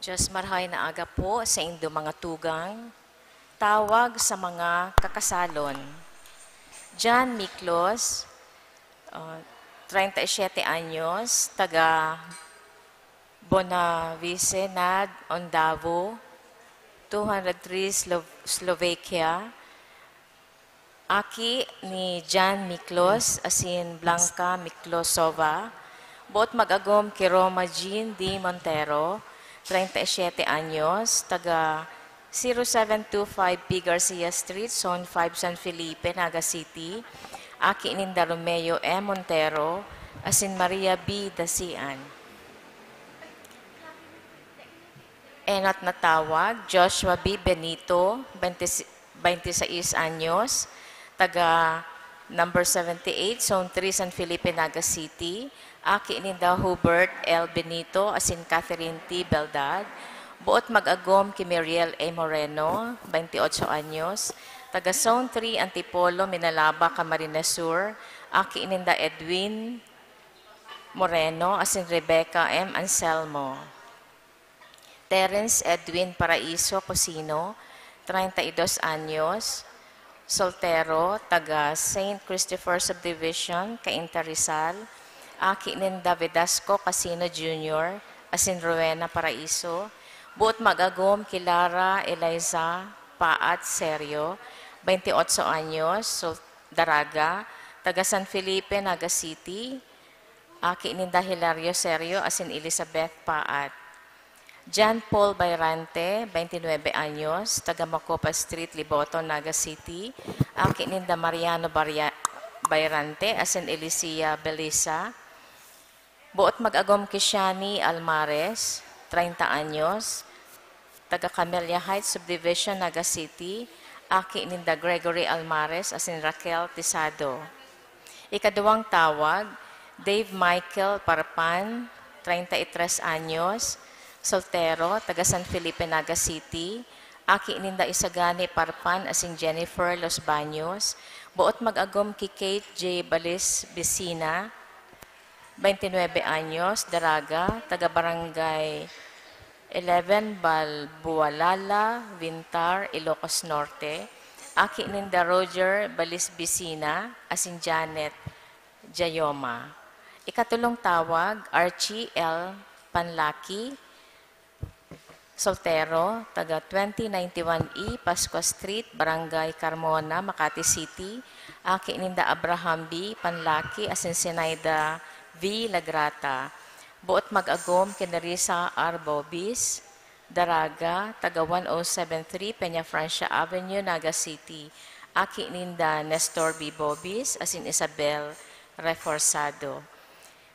Diyos marhay na aga po sa indo mga tugang, tawag sa mga kakasalon. John Miklos, 37 anyos, taga Bonavice nad Ondavo, 203 Slovakia. Aki ni John Miklos, asin Blanca Miklosova. Buot mag-agom kay Roma Jean D. Montero, 37 anyos, taga 0725 P. Garcia Street, Zone 5, San Felipe, Naga City. Aki ininda Romeo M. Montero, asin Maria B. Dasian. Enot na tawag, Joshua B. Benito, 26 anyos, taga number 78, Zone 3, San Felipe, Naga City. Aki ininda Hubert L. Benito, asin Catherine T. Beldad. Buot mag-agom kay Miriel A. Moreno, 28 anyos, taga Zone 3, Antipolo, Minalaba, Camarines Sur. Aki ininda Edwin Moreno, asin Rebecca M. Anselmo. Terence Edwin Paraiso Cosino, 32 anyos, soltero, taga St. Christopher Subdivision, Cainta Rizal. Aki ininda Vedasco Casino Jr., asin Rowena Paraiso. Buot mag-agom Kilara Eliza Paat Serio, 28 anyos, Daraga, taga San Felipe, Naga City. Aki ininda Hilario Serio, asin Elizabeth Paat. John Paul Bayrante, 29 anyos, taga Macopa Street, Liboto, Naga City. Aki ininda Mariano Bayrante, asin Elicia Belisa. Buot mag-agom Kishani Almares, 30 anyos, taga Camellia Heights Subdivision, Naga City. Aki ininda Gregory Almares, asin Raquel Tisado. Ikaduwang tawag, Dave Michael Parpan, 33 anyos, soltero, taga San Felipe, Naga City. Aki ininda Isagani Parpan, asin Jennifer Los Baños. Buot mag-agom ki Kate J. Balis Vicina, 29 anyos, Daraga, taga Barangay 11, Balbualala, Vintar, Ilocos Norte. Aki ininda Roger Balis Vicina, asin Janet Jayoma. Ikatulong tawag, Archie L. Panlaki, soltero, taga 2091 E, Pascua Street, Barangay Carmona, Makati City. Aki ininda Abraham B. Panlaki, asin Sinaida V. Lagrata. Buot mag-agom Kinarisa R. Bobis, Daraga, taga 1073 Peña Francia Avenue, Naga City. Aki ininda Nestor B. Bobis, asin Isabel Reforzado.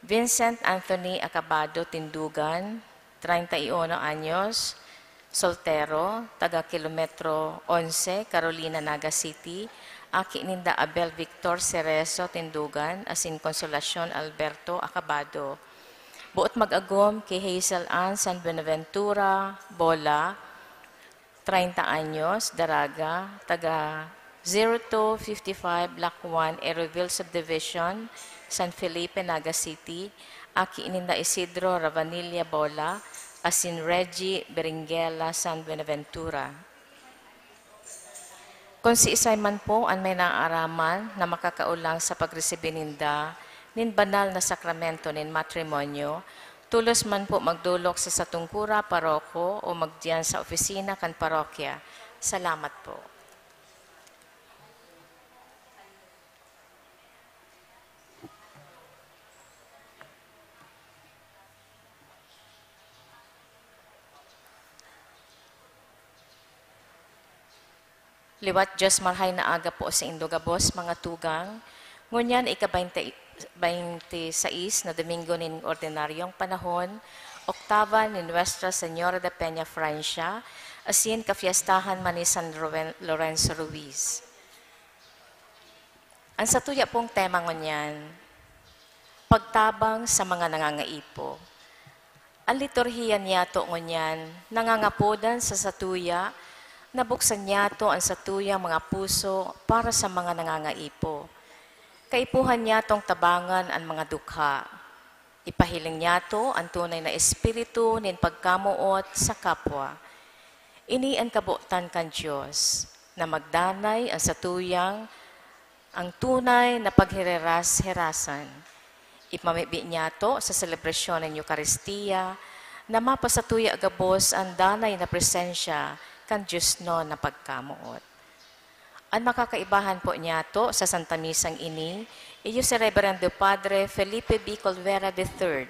Vincent Anthony Acabado Tindugan, 31 anyos, soltero, taga Kilometro 11, Carolina, Naga City. Aki ininda Abel Victor Cerezo Tindugan, asin Consolacion Alberto Acabado. Buot mag-agom kay Hazel Ann San Buenaventura Bola, 30 anyos, Daraga, taga 0255 Block 1, Aeroville Subdivision, San Felipe, Naga City. Aki ininda Isidro Ravanilla Bola, asin Reggie Beringuela San Buenaventura. Kung si isay man po ang may naaaraman na makakaulang sa pagresibi ninda, nin banal na sakramento nin matrimonyo, tulos man po magdulok sa satungkura, paroko o magdiyan sa opisina kan parokya. Salamat po. Liwat Diyos marhay na aga po sa Indogabos, mga tugang. Ngunyan, ika-26 na Domingo nin ordinaryong panahon, Oktava ni Nuestra Señora de Peña Francia, asin kafiestahan man ni San Lorenzo Ruiz. Ang satuya pong tema ngunyan, pagtabang sa mga nangangaipo. Ang liturhiya niya to ngunyan, nangangapodan sa satuya, nabuksan niya to ang satuya mga puso para sa mga nangangaipo. Kaipuhan niya tong tabangan ang mga dukha. Ipahiling niyato ang tunay na espiritu nin pagkamuot sa kapwa. Ini ang kabutan kan Diyos na magdanay ang satuyang ang tunay na paghireras-herasan. Ipamibig niyato sa selebrasyon ng Eucharistia na mapasatuya agabos ang danay na presensya kan Diyos no na pagkamuot. Ang makakaibahan po niyato sa Santa Misang ini, iyo si Reverendo Padre Felipe B. Colvera III.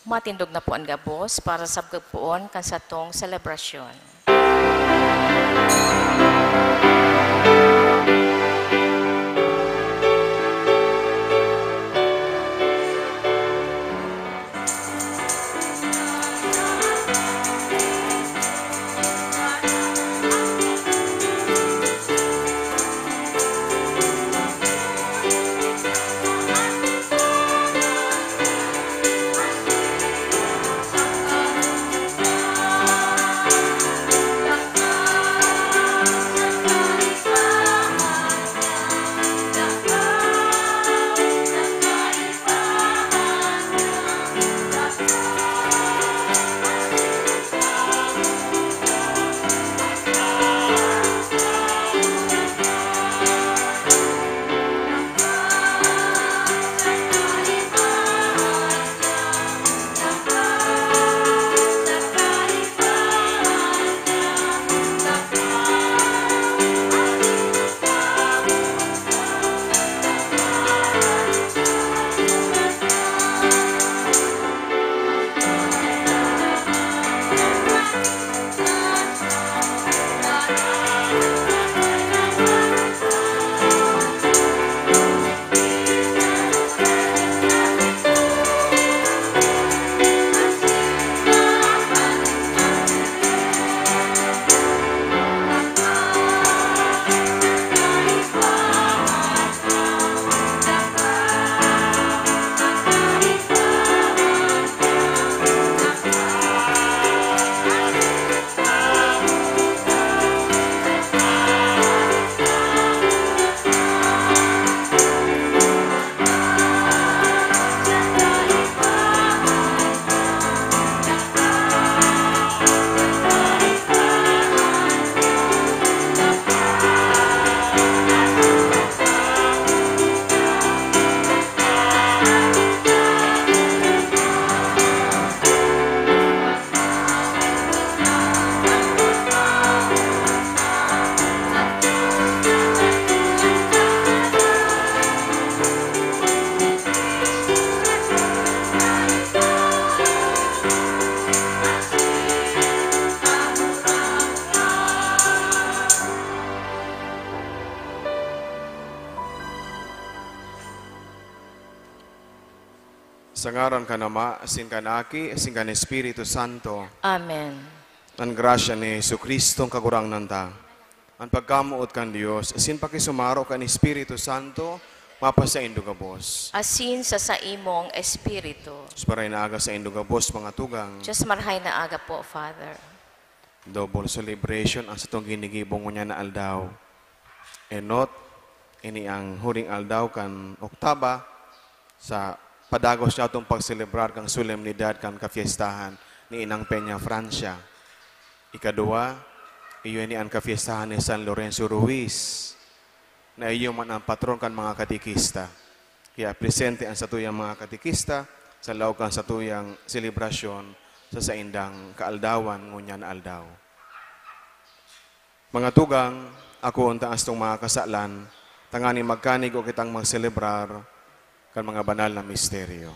Matindog na po ang gabos para sa pagpuon kan satong selebrasyon. Sa ngaran ka nama, asin ka naki, asin ka ni Espiritu Santo. Amen. Ang grasya ni Jesucristo, ang kagurang nanta. Ang pagkamuot kan Diyos, asin pakisumaro ka ni Espiritu Santo, mapasa indo ka bos. Asin sa imong espiritu. Para inaaga sa indo ka bos, mga tugang. Diyos marhay na aga po, Father. Double celebration ang satong ginigibong niya na aldaw. Enot, ini ang huring aldaw kan Oktaba, sa padagos niya itong pagselebrar kang solemnidad kang kafiestahan ni Inang Peña, Francia. Ikadua, iyo ni ang kafiestahan ni San Lorenzo Ruiz, na iyo man ang patron kan mga katikista. Kaya presente ang satuyang mga katikista sa laog kang satuyang selebrasyon sa indang kaaldawan ngunya na aldaw. Mga tugang, ako ang taas tong mga kasalan, tangani magkanig o kitang magselebrar kan mga banal na misteryo.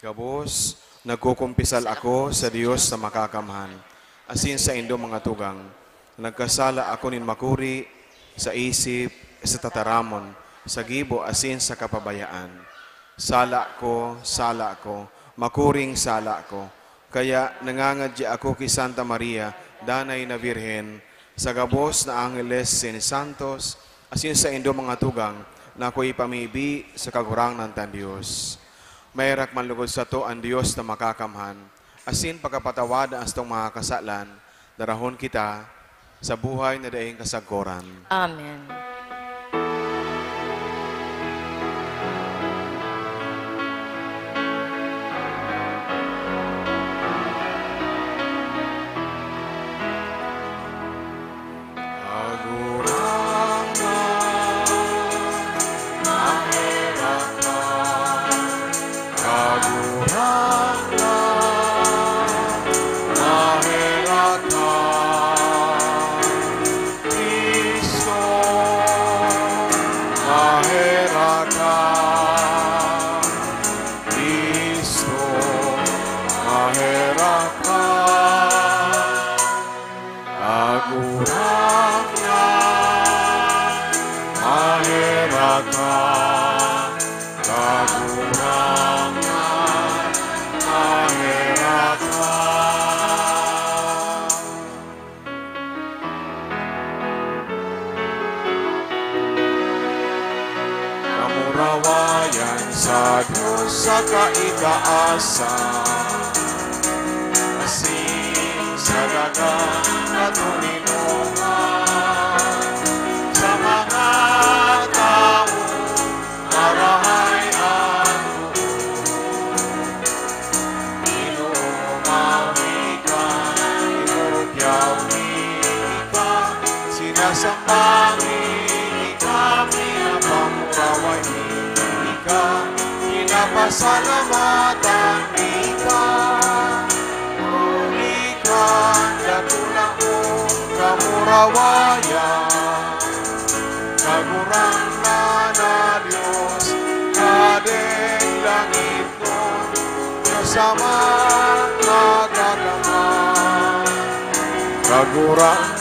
Gabos, nagkukumpisal ako sa Diyos sa makakamhan, asin sa indo mga tugang, nagkasala ako nin makuri sa isip, sa tataramon, sa gibo asin sa kapabayaan. Sala ko, makuring sala ko. Kaya nangangadya ako kay Santa Maria, danay na Birhen, sa gabos na Angeles sin Santos, asin sa indo mga tugang, na ako'y pamibi sa kagurang ng tan Diyos. Mayrak manlugod sa to ang Diyos na makakamhan, asin pagkapatawad ang astong mga kasalan, darahon kita sa buhay na daing kasagkoran. Amen. sa Diyos sa kaitaasan, asin sa dagang katulinungan, sa mga tao marahay at buo. Inumawi ka, inugyawi ka, sinasambangin ka, pinapamuraway ka, pinapasalamatan ka. Uli ka, datula mo, kamurawayan, kagurang na Diyos, kadeng langit nun, kasama magagaman, kagurang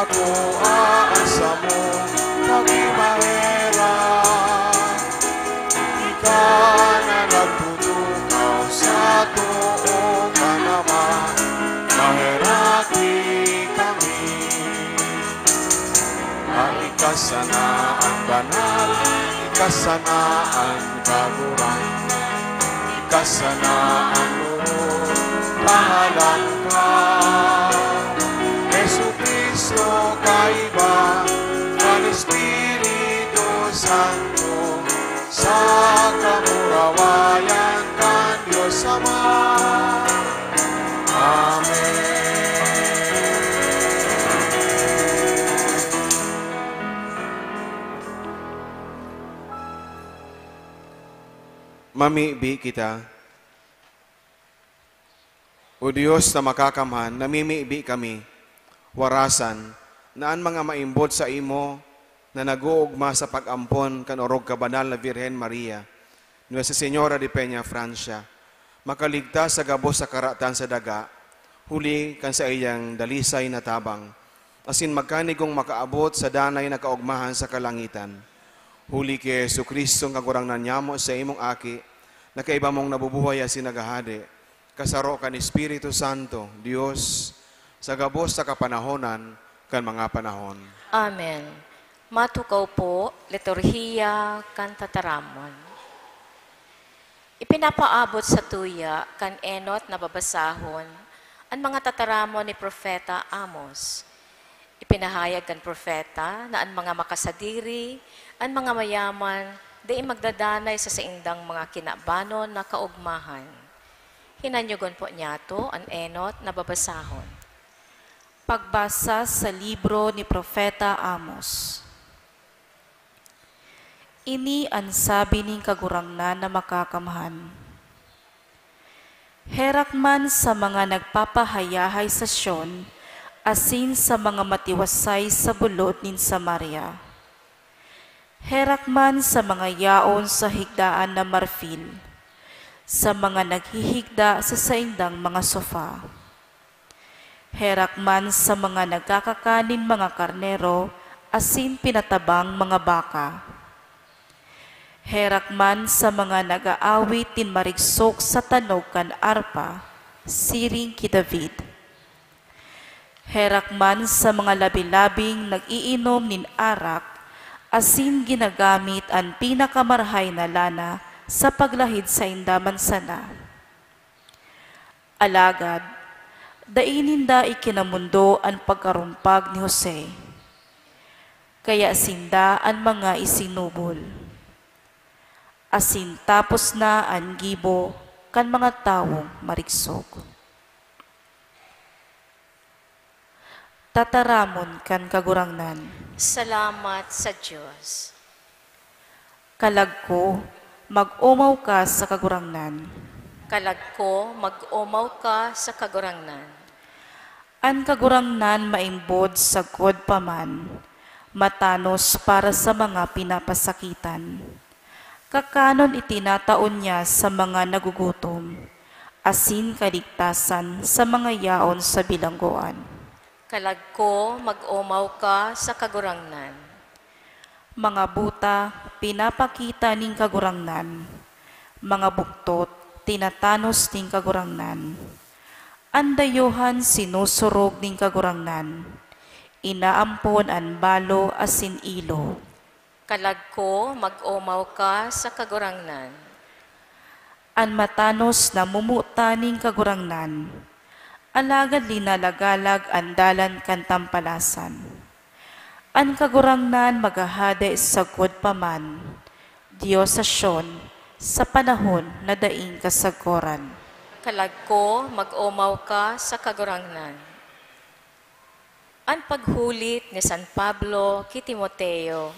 ako aasa mo, pag-imahera. Ikaw na nagtutukaw sa tuong ka naman, maherati kami. Ikasanaan banal, ikasanaan kagurang, ikasanaan luro, pangalan ka. Jesucristo kaiba, ang Espiritu Santo, sa kamurawayan kan Diyos Ama. Amen. Mamibi kita. O Diyos na makakamhan, namimibi kami, warasan, naan mga maimbod sa imo, na nag-uugma sa pag-ampon kan orog kabanal na Virhen Maria, Nuestra Señora de Peña, Francia, makaligtas sa gabos sa karatan sa daga, huli kan sa iyang dalisay na tabang, asin magkanigong makaabot sa danay na kaugmahan sa kalangitan. Huli kay Jesucristo nga gurang nanyamo sa imong aki, na kaiba mong nabubuhay asin nagahade, kasaro kan Espiritu Santo, Dios, sa gabos sa kapanahonan, kan mga panahon. Amen. Matukaw po, liturhiya kan tataramon. Ipinapaabot sa tuya kan enot na babasahon ang mga tataramon ni Propeta Amos. Ipinahayag kan propeta na ang mga makasadiri, ang mga mayaman, di magdadanay sa saindang mga kinabanon na kaugmahan. Hinanyugon po niya to ang enot na babasahon. Pagbasa sa libro ni Propeta Amos. Ini ang sabi ning kagurangnan na makakamhan. Herak man sa mga nagpapahayahay sa Sion, asin sa mga matiwasay sa bulod nin Samaria. Herak man sa mga yaon sa higdaan na marfil, sa mga naghihigda sa saindang mga sofa. Herak man sa mga nagkakakanin mga karnero, asin pinatabang mga baka. Herak man sa mga nag-aawit tin marigsok sa tanog kan arpa, siring ki David. Herak man sa mga labi-labing nag-iinom nin arak, asin ginagamit ang pinakamarhay na lana sa paglahid sa indaman sana. Alagad, daininda ikinamundo ang pagkarumpag ni Jose. Kaya sinda ang mga isinubol. Asin tapos na ang gibo kan mga tawong marigsog. Tataramon kan kagurangnan. Salamat sa Diyos. Kalagko, mag-umaw ka sa kagurangnan. Kalag ko, mag-umaw ka sa kagurangnan. An kagurangnan maimbod sa god paman, matanos para sa mga pinapasakitan. Kakanon itinataon niya sa mga nagugutom, asin kaligtasan sa mga yaon sa bilangguan. Kalagko, mag-umaw ka sa kagurangnan. Mga buta, pinapakita ning kagurangnan. Mga buktot, tinatanos ning kagurangnan. Andayuhan sinusurog ning kagurangnan. Inaampon an balo asin ilo. Kalagko, mag-umaw ka sa kagurangnan. An matanos na mumuta ning kagurangnan. Alagad linalagalag an dalan kan tampalasan. An kagurangnan magahade sa god paman. Diyos sa Sion, sa panahon na daing kasagoran. Kalagko, mag-umaw ka sa kagurangnan. An paghulit ni San Pablo kay Timoteo,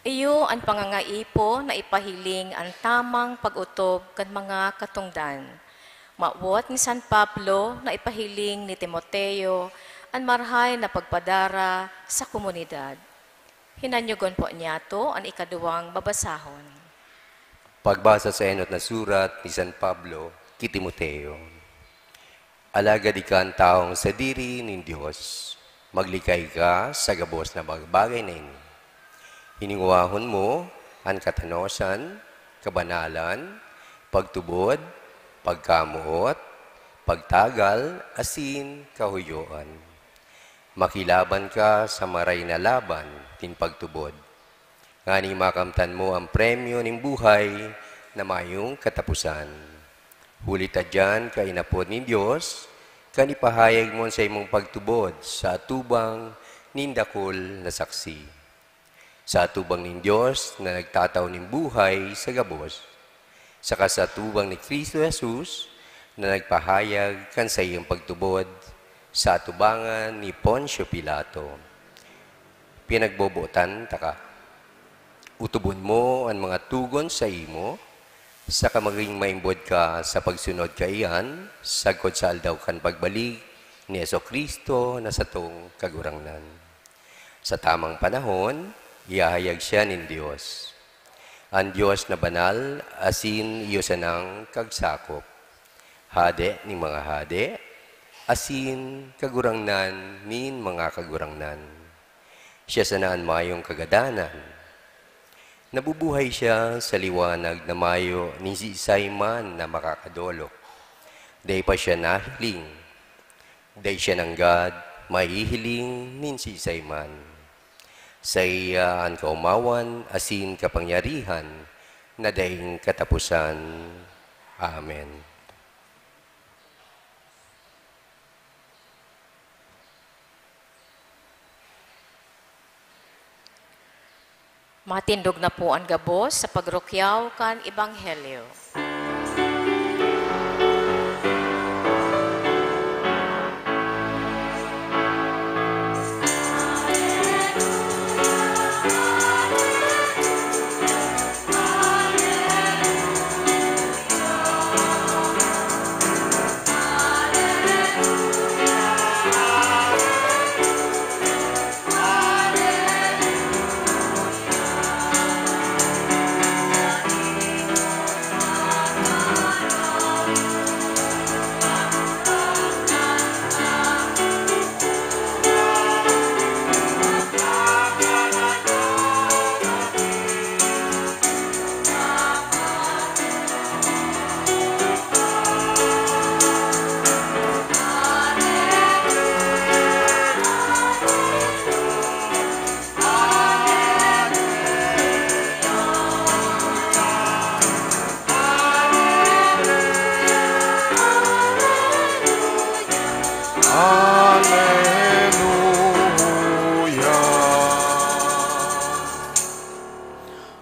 iyo ang pangangaipo na ipahiling ang tamang pag-utob kan mga katungdan. Mawat ni San Pablo na ipahiling ni Timoteo ang marhay na pagpadara sa komunidad. Hinanyugon po niya to ang ikaduwang babasahon. Pagbasa sa enot na surat ni San Pablo kay Timoteo. Alagad ika ang taong sa diri ng Diyos. Maglikay ka sa gabos na bagay na ini. Hininguahon mo ang katanosan, kabanalan, pagtubod, pagkamuot, pagtagal, asin, kahuyoan. Makilaban ka sa maray na laban, tin pagtubod. Ngani makamtan mo ang premyo ng buhay na mayong katapusan. Hulita dyan ka inapod ni Diyos, kanipahayag mo sa imong pagtubod sa atubang nindakol na saksi. Sa atubang ng Diyos na nagtataw ng buhay sa gabos, saka sa atubang ni Kristo Jesus na nagpahayag kan sa iyong pagtubod sa atubangan ni Poncio Pilato. Pinagbobotan taka. Utubon mo ang mga tugon sa imo, saka maging maimbod ka sa pagsunod ka iyan, sagkod sa aldaw kan pagbalik ni Jesucristo na sa tong kagurangnan. Sa tamang panahon, iahayag siya ng Diyos. Ang Diyos na banal, asin iyo sanang kagsakop. Hade ni mga hade, asin kagurangnan nin mga kagurangnan. Siya sanaan mayong kagadanan. Nabubuhay siya sa liwanag na mayo ni si Simon na makakadolok. Day pa siya nahiling. Day siya ng God, maihiling nin si Simon. Sa iya ang kaumawan, asin kapangyarihan, na daing katapusan. Amen. Matindog na po ang gabos sa pagrukyaw kan Ebanghelyo.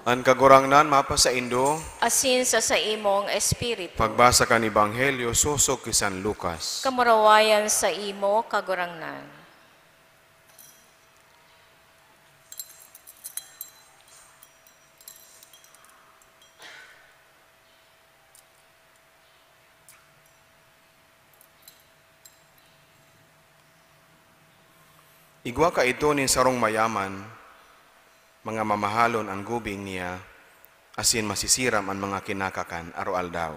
Ang kagurangnan mapa sa Indo, Asin sa imong espiritu. pagbasa ka ni Ebanghelyo susok kay San Lucas. Kamurawayan sa imo kagurangnan. Igwa ka ito nin sarong mayaman, mga mamahalon ang gubing niya, asin masisiram ang mga kinakakan aro-aldaw.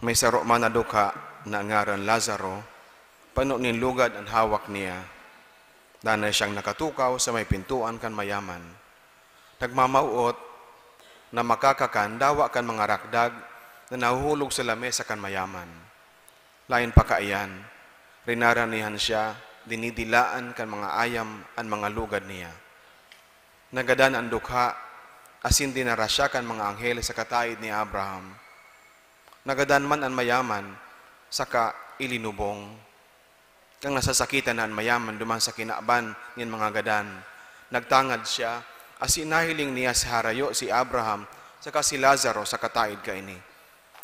May saro man na duka na ngaran Lazaro, pano nin lugad ang hawak niya, danay siyang nakatukaw sa may pintuan kan mayaman. Nagmamauot na makakakan dawa kan mga rakdag na nahuhulog sa lamesa kan mayaman. Lain pa kaiyan, rinaranihan siya, dinidilaan kan mga ayam ang mga lugad niya. Nagadan ang dukha, asin dinara siya kan mga anghel sa kataid ni Abraham. Nagadan man ang mayaman, saka ilinubong. Kang nasasakitan na ang mayaman duman sa kinaaban niyan mga gadan. Nagtangad siya, asin nahiling niya sa harayo si Abraham, saka si Lazaro sa kataid kaini.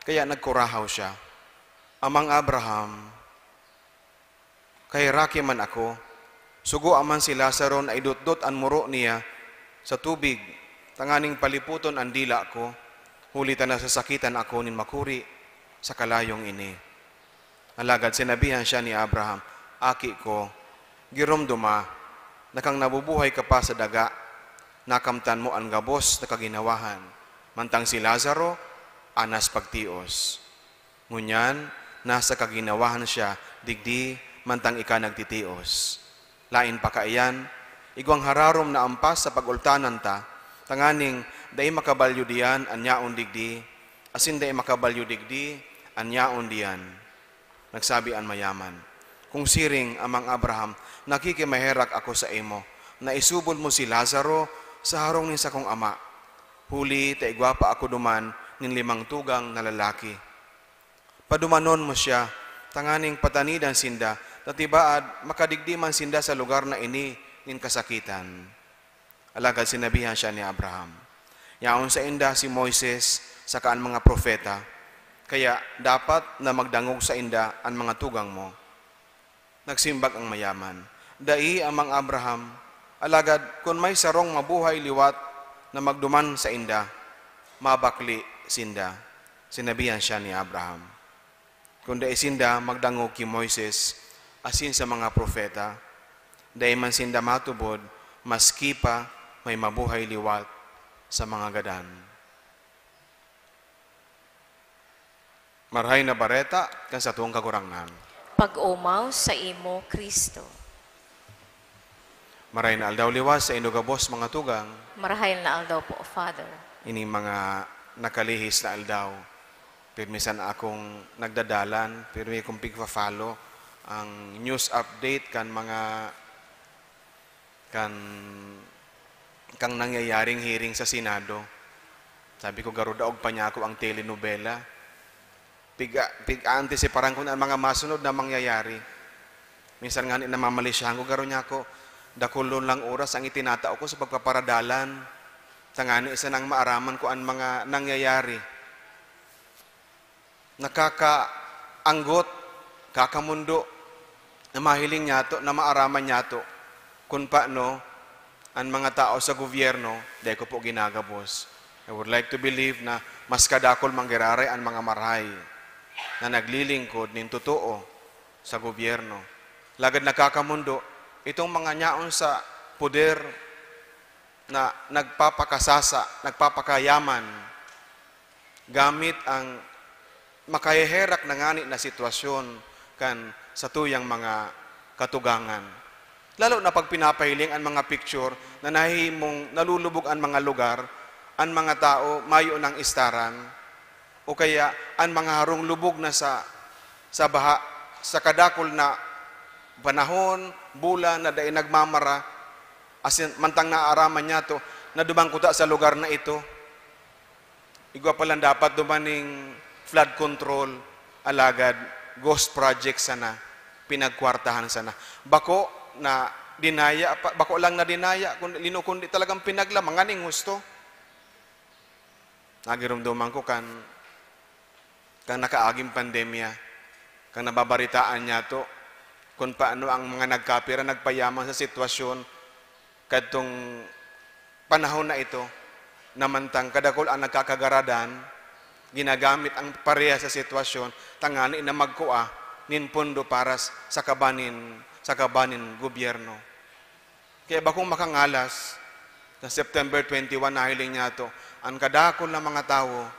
Kaya nagkurahaw siya. Amang Abraham, kay raki man ako, sugo aman si Lazaro na idot-dot ang muro niya sa tubig, tanganing paliputon ang dila ko, hulitan na sasakitan ako nin makuri sa kalayong ini. Alagad sinabihan siya ni Abraham, aki ko, giromduma, nakang nabubuhay ka pa sa daga, nakamtan mo ang gabos na kaginawahan, mantang si Lazaro, anas pagtios. Ngunyan, nasa kaginawahan siya, digdi, mantang ika nagtitios. Lain pa kaiyan, igwang hararom na ampas sa pagultanan ta, tanganing day makabalyo diyan anyaon digdi, asin day makabalyo digdi anyaon diyan. Nagsabi ang mayaman, kung siring amang Abraham, nakikimaherak ako sa imo, na isubol mo si Lazaro sa harong nin sa kong ama. Huli, taigwapa ako duman nin 5 tugang na lalaki. Padumanon mo siya, tanganing patanidan sinda, tatibaad makadigdi man sinda sa lugar na ini nin kasakitan. Alagad sinabihan siya ni Abraham, yaon sa inda si Moises saka ang mga propeta, kaya dapat na magdangog sa inda ang mga tugang mo. Nagsimbag ang mayaman, dai amang Abraham, alagad kung may sarong mabuhay liwat na magduman sa inda, mabakli sinda. Sinabihan siya ni Abraham, kung dai sinda magdangog ki Moises, asin sa mga propeta, dahil man sinda matubod, maski pa may mabuhay liwat sa mga gadan. Marhay na bareta kan sa tuong kagurangnan. Pag-umaw sa imo, Kristo. Maray na aldaw liwas sa inugabos mga tugang, Marahil na aldaw po, Father. ini mga nakalihis na aldaw. Pirmisan akong nagdadalan, pirmi kong pigpa-follow ang news update kan mga kang nangyayaring hearing sa Senado. Sabi ko, garudaog pa niya ako ang telenovela. Pig-antisiparan ko na ang mga masunod na mangyayari. Minsan nga namamalisyahan ko, garo niya ako, dakulon lang oras ang itinatao ko sa pagpaparadalan. Tangani isa nang maaraman ko ang mga nangyayari. Nakakaanggot, kakamundo, na mahiling niya to, na maaraman niya to, kung paano ang mga tao sa gobyerno, dahil ko po ginagabos. I would like to believe na mas kadakol manggiraray ang mga marhay na naglilingkod nin totoo sa gobyerno. Lagad nakakamundo, itong mga nyaon sa poder na nagpapakasasa, nagpapakayaman, gamit ang makaheherak na ngani na sitwasyon kan sa tuyang mga katugangan. Lalo na pag pinapahiling ang mga picture na nahimong nalulubog ang mga lugar, ang mga tao mayo ng istaran, o kaya ang mga harong lubog na sa baha, sa kadakol na panahon, bulan na dahil nagmamara, asin mantang naaaraman niya to, na dumangkuta sa lugar na ito. Igwa palang dapat dumaning flood control, alagad, ghost project sana, pinagkwartahan sana. Bako na dinaya, bako lang na dinaya, kundi talagang pinaglamang, nganing gusto. Nagirumduman ko kan nakaaging pandemya, kan nababaritaan niya to, kung paano ang mga nagkapira, nagpayaman sa sitwasyon, kadtong panahon na ito, namantang kadakol ang nagkakagaradan, ginagamit ang pareha sa sitwasyon, tangani na magkua, nin pondo para sa kabanin sa kabanin gobyerno. Kaya bakong makangalas, na September 21 nahiling niya to, ang kadakol ng mga tao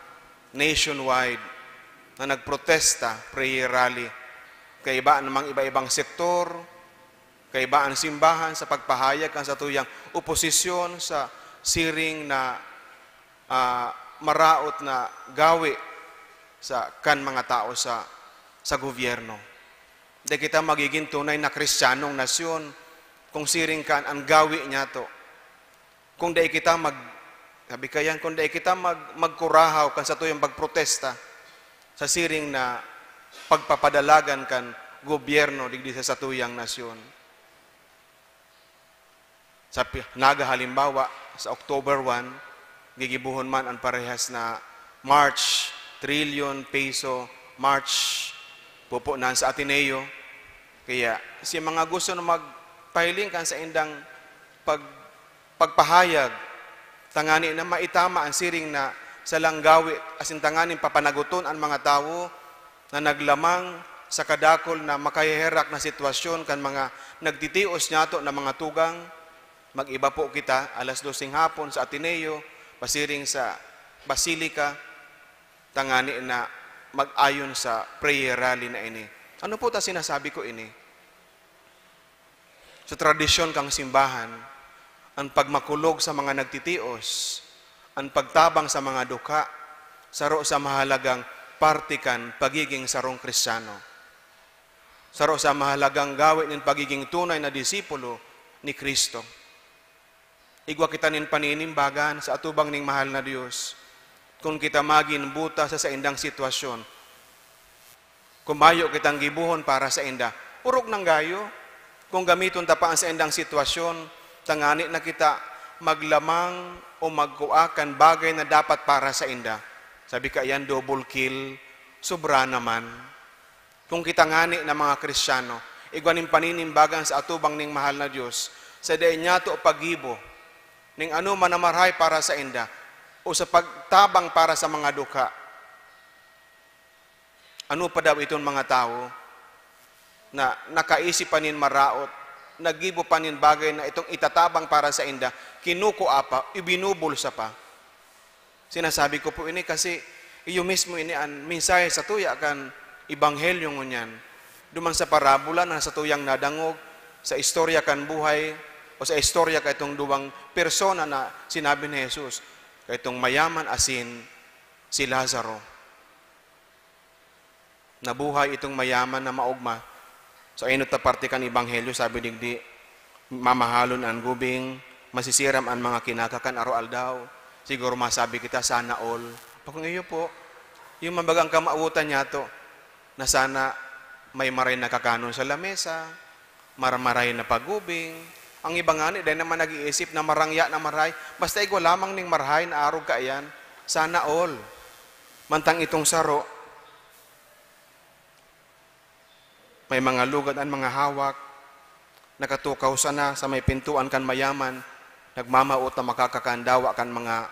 nationwide na nagprotesta, prayer rally, kaibaan namang iba-ibang sektor, kaibaan simbahan sa pagpahayag kan sa tuyang oposisyon sa siring na maraot na gawi sa kan mga tao sa gobyerno. Di kita magiging tunay na Kristiyanong nasyon kung siring kan ang gawi niya to. Kung di kita magkurahaw kan sa tuyang pagprotesta sa siring na pagpapadalagan kan gobyerno digdi sa tuyang nasyon. Sa halimbawa, sa October 1, gigibuhon man ang parehas na March, trillion peso, March, pupunan sa Ateneo. Kaya, si mga gusto na magpahiling kan sa indang pagpahayag, tangani na maitama ang siring na sa langgawi, asin tanganin papanaguton ang mga tao na naglamang sa kadakol na makahiherak na sitwasyon kan mga nagtitios niyato na mga tugang. Mag-iba po kita, alas 12 hapon sa Ateneo, pasiring sa Basilica, tangani na mag-ayon sa prayer rally na ini. Ano po ta sinasabi ko ini? Sa tradisyon kang simbahan, ang pagmakulog sa mga nagtitios, ang pagtabang sa mga duka, saro sa mahalagang partikan pagiging sarong Kristiyano. Saro sa mahalagang gawin ng pagiging tunay na disipulo ni Kristo. Igwa kita nin paninimbagan sa atubang ning mahal na Diyos. Kung kita magin buta sa indang sitwasyon, kumayo kitang gibuhon para sa inda, urog ng gayo. Kung gamiton tapaan sa indang sitwasyon, tangani na kita maglamang o magkuakan bagay na dapat para sa inda. Sabi ka yan, double kill, sobra naman. Kung kita ngani na mga Kristiyano, igwa ning paninimbagan sa atubang ning mahal na Diyos, sa dayon niya to pagibo, ning ano man namarhay para sa inda, o sa pagtabang para sa mga duka. Ano pa daw itong mga tao na nakaisip pa nin maraot, nagibo pa nin bagay na itong itatabang para sa inda, kinukuha pa, ibinubulsa pa. Sinasabi ko po ini kasi iyo mismo ini ang mensahe sa tuya kan Ebanghelyo ngunyan. Duman sa parabola na sa tuyang nadangog, sa istorya kan buhay, o sa istorya ka itong duwang persona na sinabi ni Jesus, ka itong mayaman asin si Lazaro. Nabuhay itong mayaman na maugma. So ayun ta parte kan Ebanghelyo, sabi digdi, mamahalon ang gubing, masisiram ang mga kinakakan aroal daw. Siguro masabi kita, sana all. Pakung iyo po, yung mabagang kamautan niya to, na sana may maray na kakanon sa lamesa, maramaray na pagubing. Ang iba nga dahil naman nag-iisip na marangya na maray, basta ikaw lamang ning marhay na arog ka yan, sana all. Mantang itong saro, may mga lugad ang mga hawak, nakatukaw sana sa may pintuan kan mayaman, nagmamaot na makakakandawa kan mga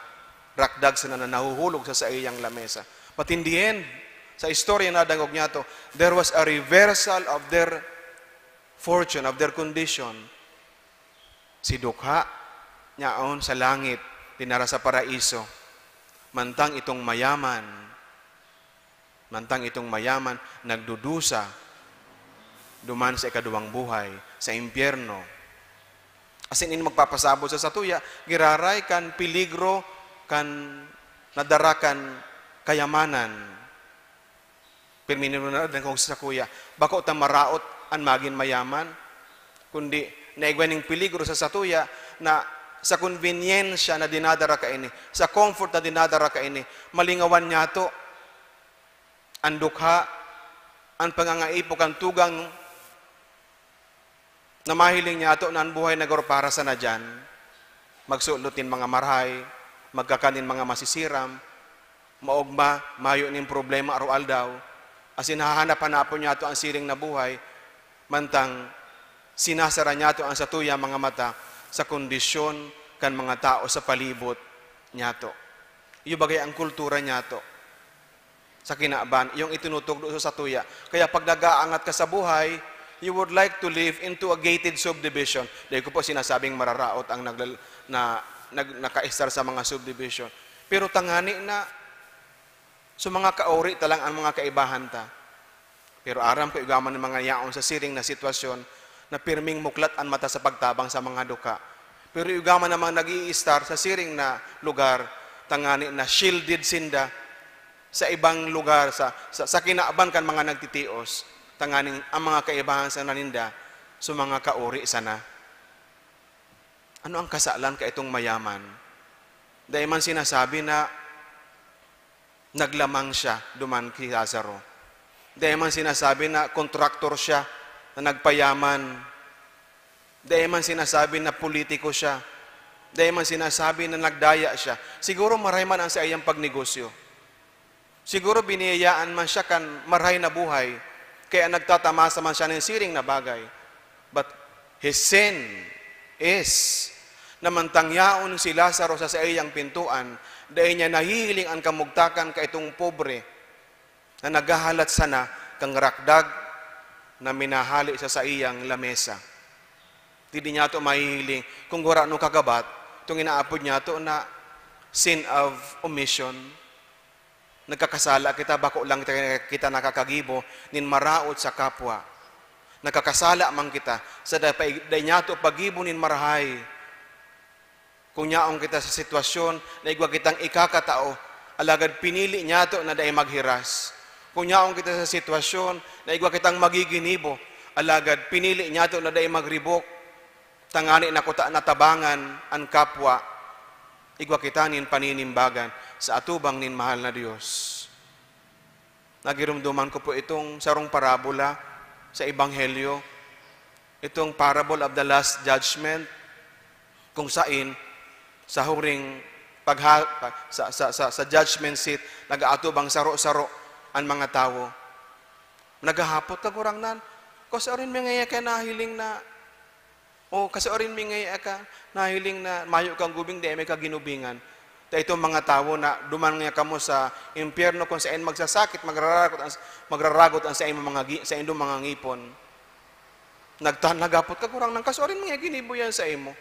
rakdag sana na nahuhulog sa iyang lamesa. But in the end, sa istorya na dangog niya to, there was a reversal of their fortune, of their condition. Si Dukha, niyaon sa langit, tinara sa paraiso. Mantang itong mayaman, nagdudusa, duman sa ikaduwang buhay, sa impyerno. Asin in magpapasabot sa satuya, giraray kan peligro, kan nadarakan kayamanan. Pirminin mo na kung sa kuya, bako ta maraot ang magin mayaman, kundi naigwaning peligro sa satuya na sa convenience na dinadara ka ini, sa comfort na dinadara ka ini, malingawan niya to, ang dukha, ang pangangaipo kang tugang na mahiling niya to na ang buhay na garo para sa na dyan, magsulutin mga marhay, magkakanin mga masisiram, maugma, mayo ning problema arual daw, asin hahanap-hanapon niya to ang siring na buhay, mantang sinasara niya to ang satuya mga mata sa kondisyon kan mga tao sa palibot niya to. Iyo bagay ang kultura niya to. Sa kinaaban, yung itinutugdo sa satuya. Kaya pag nag-aangat ka sa buhay, you would like to live into a gated subdivision. Dahil ko po sinasabing mararaot ang nakaistar sa mga subdivision. Pero tangani na, so mga kaori talang ang mga kaibahan ta. Pero aram ko igaman ng mga yaon sa siring na sitwasyon na pirming muklat ang mata sa pagtabang sa mga duka. Pero igaman namang nag-i-star sa siring na lugar, tangani na shielded sinda sa ibang lugar, sa kinaaban kan mga nagtitios, tanganing ang mga kaibahan sa naninda, so mga kaori sana. Ano ang kasalan ka itong mayaman? Dahil man sinasabi na naglamang siya duman kay Lazaro. Dahil man sinasabi na kontraktor siya, na nagpayaman. Dahil man sinasabi na politiko siya. Dahil man sinasabi na nagdaya siya. Siguro maray man ang sa iyang pagnegosyo. Siguro biniyayaan man siya kan maray na buhay, kaya nagtatamasa man siya ng siring na bagay. But his sin is namantangyaon si Lazaro sa iyang pintuan, dahil niya nahihiling ang kamugtakan ka itong pobre na naghahalat sana kang rakdag na minahali sa iyang lamesa. Hindi niya ito mahihiling kung gura no kagabat, itong inaapod niya ito na sin of omission. Nagkakasala kita, bako lang kita nakakagibo, nin maraot sa kapwa. Nagkakasala man kita, sa dahi niya ito pagibo nin marahay. Kung niyaong kita sa sitwasyon, na igwa kitang ikakatao, alagad pinili niya ito na dahi maghiras. Kung niyaong kita sa sitwasyon, na igwa kitang magiginibo, alagad pinili niya ito na dahi magribok, tangani na kuta natabangan ang kapwa, igwa kita nin paninimbagan sa atubang nin mahal na Diyos. Nagirumduman ko po itong sarong parabola sa Ebanghelyo, itong parable of the last judgment, kung sain sa huring sa judgment seat, nag-aatubang saro-saro ang mga tao. Nagahapot ka kurang nan, kasi orin may ka nahiling na, o kasi orin may ka nahiling na mayo kang gubing, di may kaginubingan. Itong mga tao na duman nga kamo sa impyerno kung saan magsasakit, magraragot ang sa imong mga ngipon. Nagapot ka kurang nang, kasi orin may ginibo yan sa imo.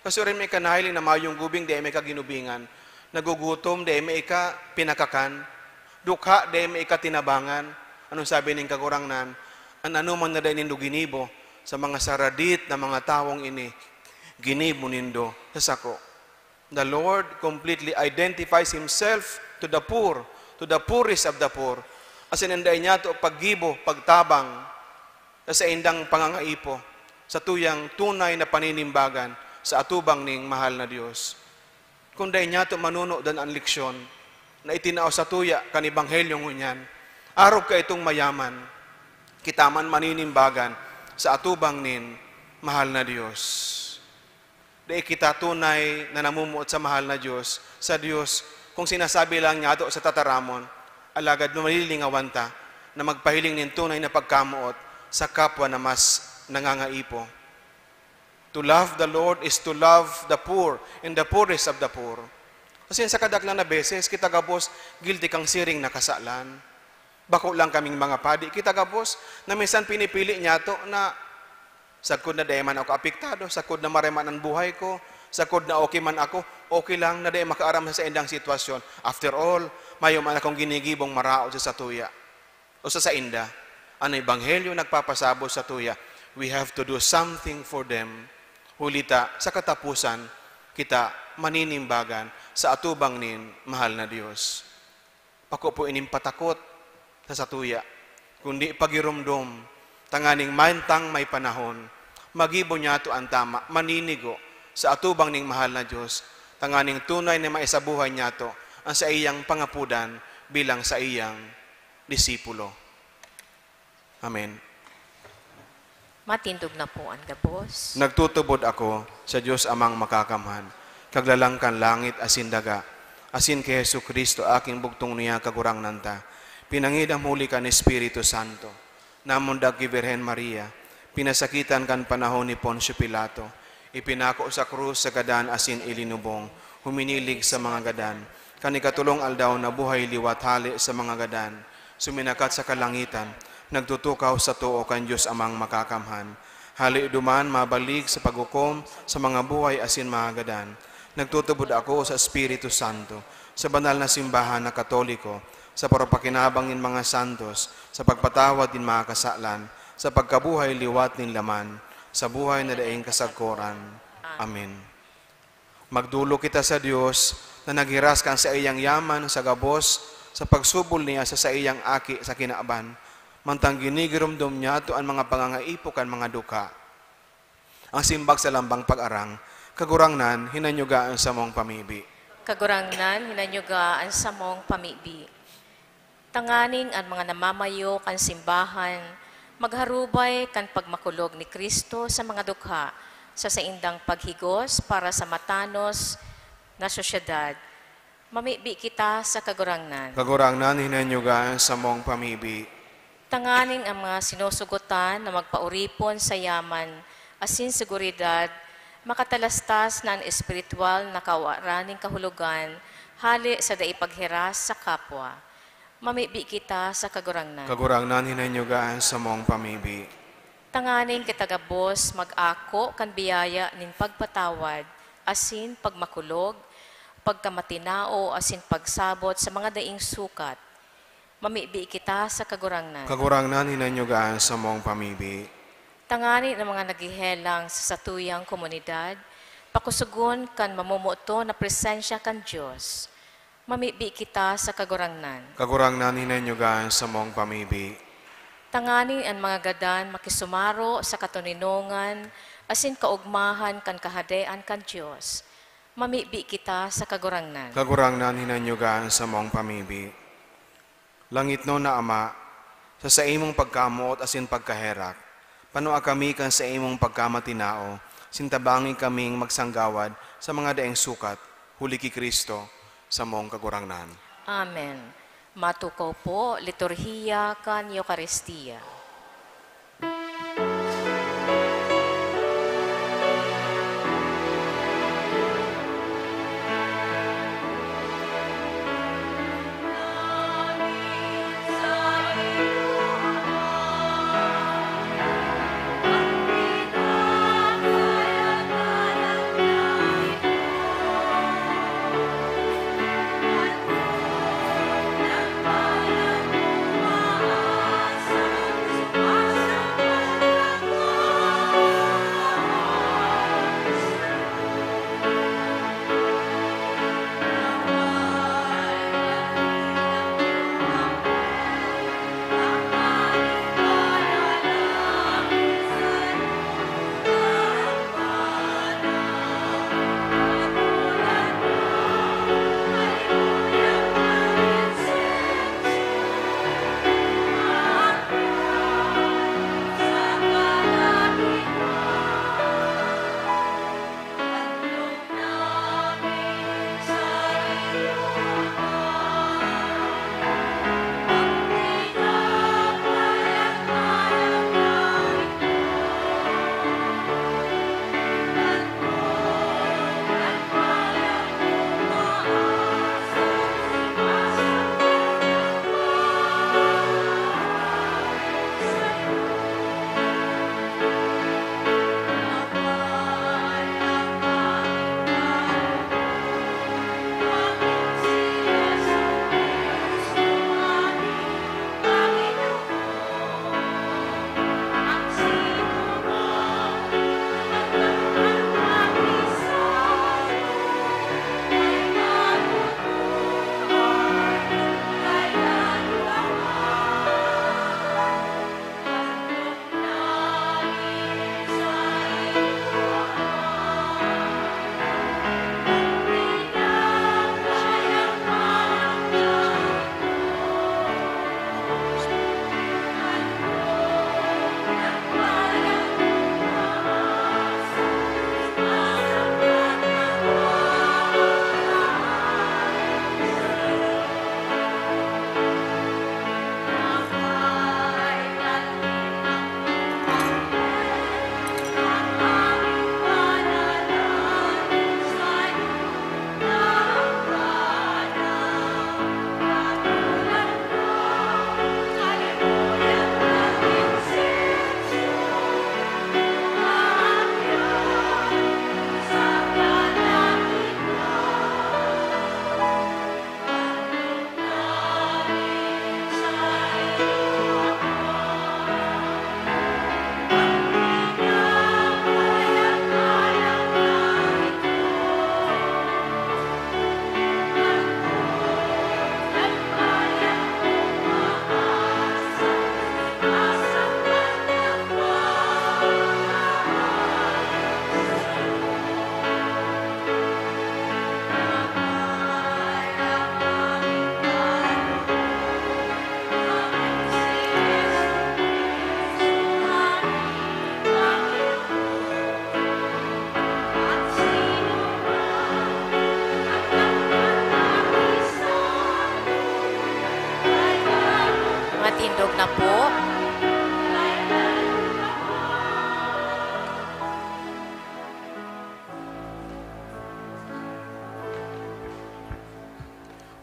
Kasi rin may kanahiling na mayong gubing, di may kaginubingan. Nagugutom, di may ka pinakakan. Dukha, di may ka tinabangan. Anong sabi ng kagurang nan? Ang anuman na dahil nindo ginibo sa mga saradit na mga tawong ini, ginibo nindo sa sako. The Lord completely identifies Himself to the poor, to the poorest of the poor. As inanday niya ito paggibo, pagtabang, sa indang pangangaipo, sa tuyang tunay na paninimbagan, sa atubang ning mahal na Diyos. Kung dahil niya ito manuno dan ang leksyon na itinao sa tuya kanibanghelyo ngunyan, araw ka itong mayaman, kitaman maninimbagan sa atubang nin mahal na Diyos. Dahil kita tunay na namumuot sa mahal na Diyos, sa Diyos, kung sinasabi lang niya ito sa tataramon, alagad lumalilingawan ta na magpahiling nin tunay na pagkamuot sa kapwa na mas nangangaipo. To love the Lord is to love the poor and the poorest of the poor. Kasi sa kadaklan na beses, kita gabos, guilty kang siring na kasalan. Bako lang kaming mga padi. Kita gabos, na minsan pinipili niya to na sakod na dahi man ako apektado, sakod na mareman ang buhay ko, sakod na okay man ako, okay lang na dahi makaaram sa indang sitwasyon. After all, mayo man akong ginigibong marao sa tuya. O sa inda, ang ebanghelyo nagpapasabo sa tuya. We have to do something for them. Hulita, sa katapusan, kita maninimbagan sa atubang nin mahal na Diyos. Pako po inimpatakot sa satuya, kundi pagirumdom, tanganing mantang may panahon, magibo niya ito ang tama, maninigo sa atubang ning mahal na Diyos, tanganing tunay na maisabuhay niya ito ang sa iyang pangapudan bilang sa iyang disipulo. Amen. Matindog na po ang gabos. Nagtutubod ako sa Diyos amang makakamhan, kaglalangkan langit asin daga, asin kay Hesu Kristo aking bugtong niya kagurang nanta, pinangid ang huli ka ni Espiritu Santo, namundag ki Birhen Maria, pinasakitan kan panahon ni Poncio Pilato, ipinako sa krus sa gadan asin ilinubong, huminilig sa mga gadan, kanikatulong aldaw na buhay liwat hali sa mga gadan, suminakat sa kalangitan, nagtutukaw sa tuo kan Diyos amang makakamhan. Hali duman mabalik sa paghukom sa mga buhay asin mga gadan. Nagtutubod ako sa Espiritu Santo, sa banal na simbahan na Katoliko, sa parapakinabang ng mga santos, sa pagpatawad din mga kasalan, sa pagkabuhay liwat nin laman, sa buhay na daing kasagkoran. Amen. Magdulo kita sa Diyos na naghiras kan sa iyang yaman sa gabos, sa pagsubol niya sa iyang aki sa kinaaban, mantang ginigirumdum niya to ang mga pangangaipo kan mga duka. Ang simbag sa lambang pag-arang, kagurangnan, hinanyugaan sa mong pamibi. Kagurangnan, hinanyugaan sa mong pamibi. Tanganing ang mga namamayo kan simbahan, magharubay kan pagmakulog ni Kristo sa mga dukha, sa saindang paghigos para sa matanos na sosyedad. Mamibi kita sa kagurangnan. Kagurangnan, hinanyugaan sa mong pamibi. Tanganing ang mga sinusugutan na magpauripon sa yaman, asin seguridad, makatalastas na ang espiritual na kawaraning kahulugan, hali sa daipaghiras sa kapwa. Mamibi kita sa kagurangnan. Kagurangnan, hinanyugaan sa mong pamibi. Tanganing kitagabos mag-ako kan biyaya nin pagpatawad, asin pagmakulog, pagkamatinao, asin pagsabot sa mga daing sukat. Mamibi kita sa kagurangnan. Kagurangnan, hinanyugaan sa mong pamibi. Tanganin ang mga naghihelang sa satuyang komunidad, pakusugon kan mamumuto na presensya kan Diyos. Mamibi kita sa kagurangnan. Kagurangnan, hinanyugaan sa mong pamibi. Tanganin ang mga gadan makisumaro sa katuninongan, asin kaugmahan kan kahadean kan Diyos. Mamibi kita sa kagurangnan. Kagurangnan, hinanyugaan sa mong pamibi. Langit no na Ama, sa imong pagkamuot asin pagkaherak, panua kami kan sa imong pagkamatinao, sintabangin kaming magsanggawad sa mga daeng sukat, huli ki Kristo, sa mong kagurangnan. Amen. Matukaw po, liturhiya kan Eucharistia.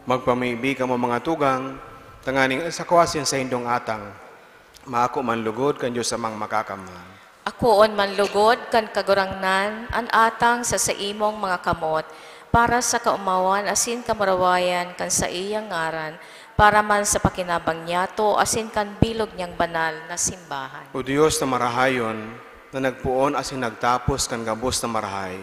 Magpamibi ka mo mga tugang, tanganing sakwasin sa indong atang, maako man lugod kan Diyos amang makakamhan. Akoon man lugod kan kagurangnan, an atang sa imong mga kamot, para sa kaumawan asin kamarawayan kan sa iyang ngaran, para man sa pakinabang niyato asin kan bilog niyang banal na simbahan. O Diyos na marahayon, na nagpuon asin nagtapos kan gabos na marahay,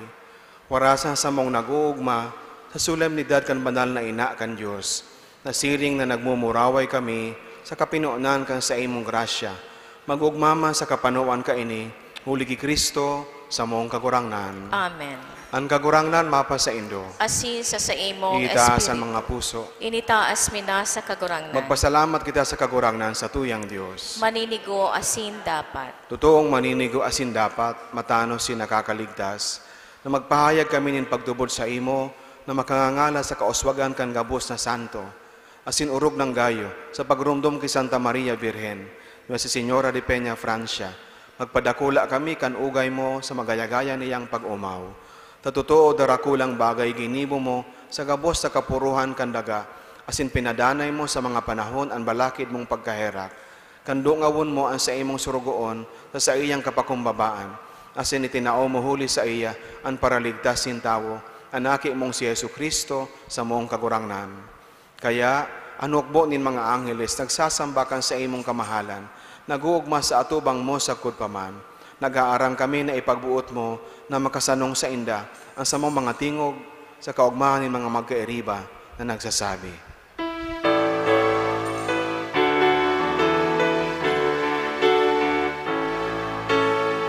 warasan sa mong nag-uugma, sa solemnidad kan banal na ina kan Diyos, na siring na nagmumuraway kami sa kapinuunan kan sa imong grasya, mag-ugmama sa kapanuan ka ini, huli ki Kristo sa mong kagurangnan. Amen. Ang kagurangnan mapa sa indo, Asin sa imong itaas ang espiritu, mga puso. initaas mina sa kagurangnan. Magpasalamat kita sa kagurangnan sa tuyang Diyos. Maninigo asin dapat. Totoong maninigo asin dapat, matano si nakakaligtas, na magpahayag kami nin pagtubod sa imo, na makangangala sa kaoswagan kan gabos na santo, asin urog ng gayo, sa pagrumdom kay Santa Maria Virgen, na si Señora de Peña, Francia, magpadakula kami kan ugay mo sa magayagaya niyang pag-umaw. Tatotoo darakulang bagay ginibo mo sa gabos sa kapuruhan kan daga, asin pinadanay mo sa mga panahon ang balakid mong pagkaherak. Kandungawon mo ang sa imong surugoon sa iyang kapakumbabaan, asin itinao mo huli sa iya ang paraligtasin tawo, anaki mong si Yesu Kristo sa mong kagurangnan. Kaya, anukbo nin mga angeles, nagsasambakan sa imong kamahalan, naguugma sa atubang mo sa kudpaman. Nag-aarang kami na ipagbuot mo na makasanong sa inda ang sa mong mga tingog sa kaugmahan ng mga magkairiba na nagsasabi.